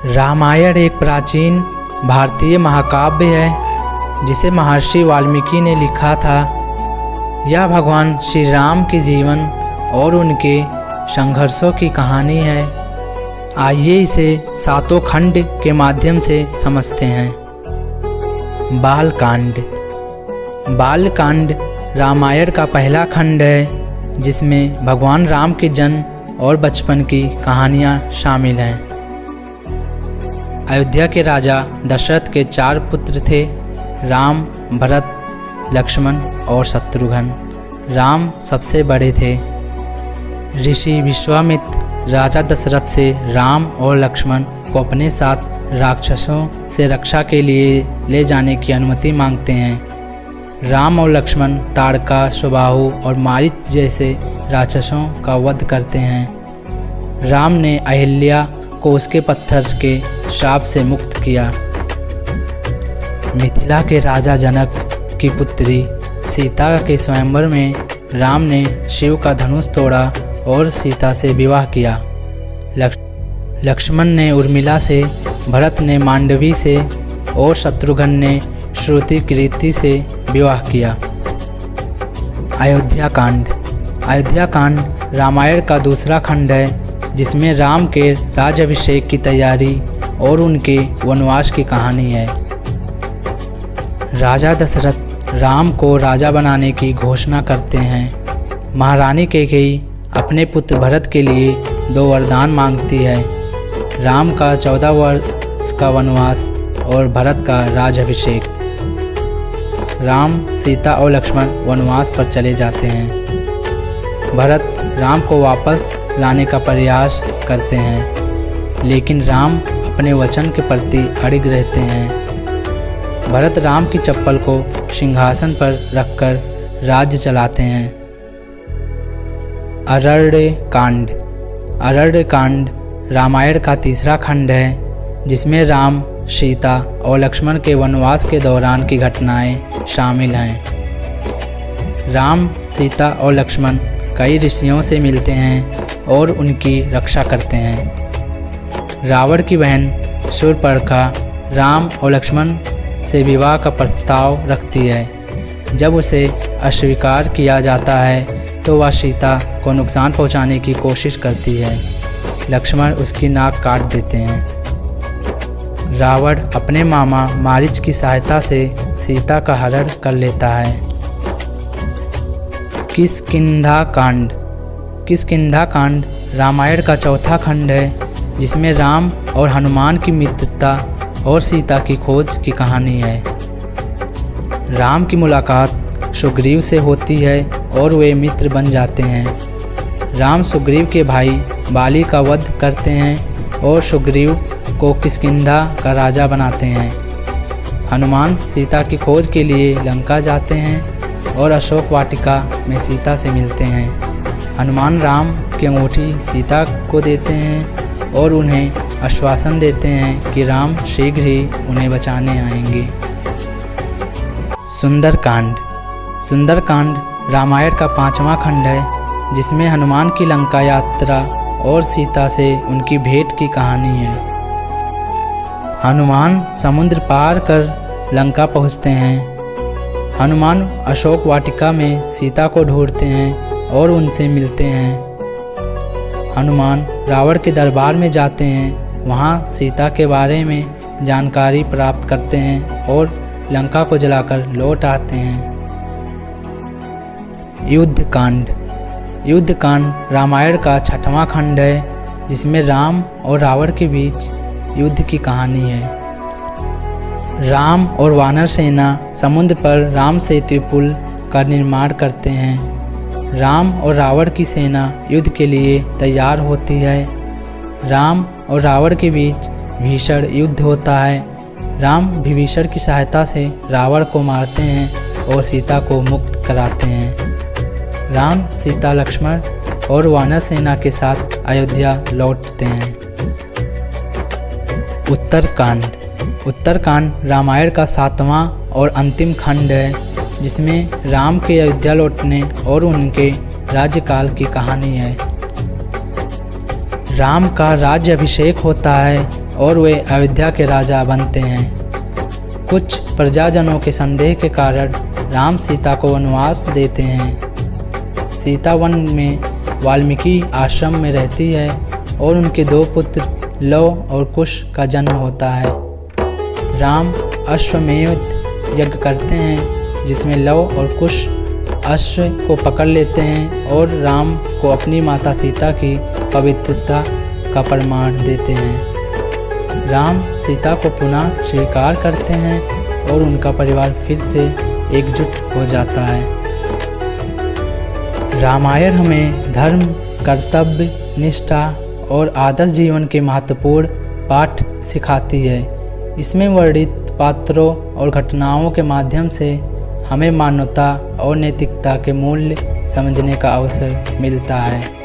रामायण एक प्राचीन भारतीय महाकाव्य है जिसे महर्षि वाल्मीकि ने लिखा था। यह भगवान श्री राम के जीवन और उनके संघर्षों की कहानी है। आइए इसे सातों खंड के माध्यम से समझते हैं। बालकांड। बालकांड रामायण का पहला खंड है जिसमें भगवान राम के जन्म और बचपन की कहानियाँ शामिल हैं। अयोध्या के राजा दशरथ के 4 पुत्र थे, राम, भरत, लक्ष्मण और शत्रुघ्न। राम सबसे बड़े थे। ऋषि विश्वामित्र राजा दशरथ से राम और लक्ष्मण को अपने साथ राक्षसों से रक्षा के लिए ले जाने की अनुमति मांगते हैं। राम और लक्ष्मण ताड़का, सुबाहु और मारीच जैसे राक्षसों का वध करते हैं। राम ने अहिल्या को उसके पत्थर के श्राप से मुक्त किया। मिथिला के राजा जनक की पुत्री सीता के स्वयंवर में राम ने शिव का धनुष तोड़ा और सीता से विवाह किया। लक्ष्मण ने उर्मिला से, भरत ने मांडवी से और शत्रुघ्न ने श्रुति कीर्ति से विवाह किया। अयोध्या कांड। अयोध्या कांड रामायण का दूसरा खंड है जिसमें राम के राज्याभिषेक की तैयारी और उनके वनवास की कहानी है। राजा दशरथ राम को राजा बनाने की घोषणा करते हैं। महारानी कैकेयी अपने पुत्र भरत के लिए 2 वरदान मांगती है, राम का 14 वर्ष का वनवास और भरत का राज्याभिषेक। राम, सीता और लक्ष्मण वनवास पर चले जाते हैं। भरत राम को वापस लाने का प्रयास करते हैं, लेकिन राम अपने वचन के प्रति अड़िग रहते हैं। भरत राम की चप्पल को सिंहासन पर रखकर राज्य चलाते हैं। अरण्य कांड। अरण्य कांड रामायण का तीसरा खंड है जिसमें राम, सीता और लक्ष्मण के वनवास के दौरान की घटनाएं शामिल हैं। राम, सीता और लक्ष्मण कई ऋषियों से मिलते हैं और उनकी रक्षा करते हैं। रावण की बहन शूर्पणखा राम और लक्ष्मण से विवाह का प्रस्ताव रखती है। जब उसे अस्वीकार किया जाता है तो वह सीता को नुकसान पहुंचाने की कोशिश करती है। लक्ष्मण उसकी नाक काट देते हैं। रावण अपने मामा मारीच की सहायता से सीता का हरण कर लेता है। किष्किंधा कांड। किष्किंधा कांड रामायण का चौथा खंड है जिसमें राम और हनुमान की मित्रता और सीता की खोज की कहानी है। राम की मुलाकात सुग्रीव से होती है और वे मित्र बन जाते हैं। राम सुग्रीव के भाई बाली का वध करते हैं और सुग्रीव को किष्किंधा का राजा बनाते हैं। हनुमान सीता की खोज के लिए लंका जाते हैं और अशोक वाटिका में सीता से मिलते हैं। हनुमान राम की अंगूठी सीता को देते हैं और उन्हें आश्वासन देते हैं कि राम शीघ्र ही उन्हें बचाने आएंगे। सुंदरकांड। सुंदरकांड रामायण का 5वां खंड है जिसमें हनुमान की लंका यात्रा और सीता से उनकी भेंट की कहानी है। हनुमान समुद्र पार कर लंका पहुंचते हैं। हनुमान अशोक वाटिका में सीता को ढूंढते हैं और उनसे मिलते हैं। हनुमान रावण के दरबार में जाते हैं, वहां सीता के बारे में जानकारी प्राप्त करते हैं और लंका को जलाकर लौट आते हैं। युद्धकांड। युद्धकांड रामायण का 6वां खंड है जिसमें राम और रावण के बीच युद्ध की कहानी है। राम और वानर सेना समुद्र पर राम सेतु पुल का निर्माण करते हैं। राम और रावण की सेना युद्ध के लिए तैयार होती है। राम और रावण के बीच भीषण युद्ध होता है। राम विभीषण की सहायता से रावण को मारते हैं और सीता को मुक्त कराते हैं। राम, सीता, लक्ष्मण और वानर सेना के साथ अयोध्या लौटते हैं। उत्तरकांड। उत्तरकांड रामायण का 7वां और अंतिम खंड है जिसमें राम के अयोध्या लौटने और उनके राज्यकाल की कहानी है। राम का राज्य अभिषेक होता है और वे अयोध्या के राजा बनते हैं। कुछ प्रजाजनों के संदेह के कारण राम सीता को वनवास देते हैं। सीता वन में वाल्मीकि आश्रम में रहती है और उनके 2 पुत्र लव और कुश का जन्म होता है। राम अश्वमेध यज्ञ करते हैं जिसमें लव और कुश अश्व को पकड़ लेते हैं और राम को अपनी माता सीता की पवित्रता का प्रमाण देते हैं। राम सीता को पुनः स्वीकार करते हैं और उनका परिवार फिर से एकजुट हो जाता है। रामायण हमें धर्म, कर्तव्य, निष्ठा और आदर्श जीवन के महत्वपूर्ण पाठ सिखाती है। इसमें वर्णित पात्रों और घटनाओं के माध्यम से हमें मानवता और नैतिकता के मूल्य समझने का अवसर मिलता है।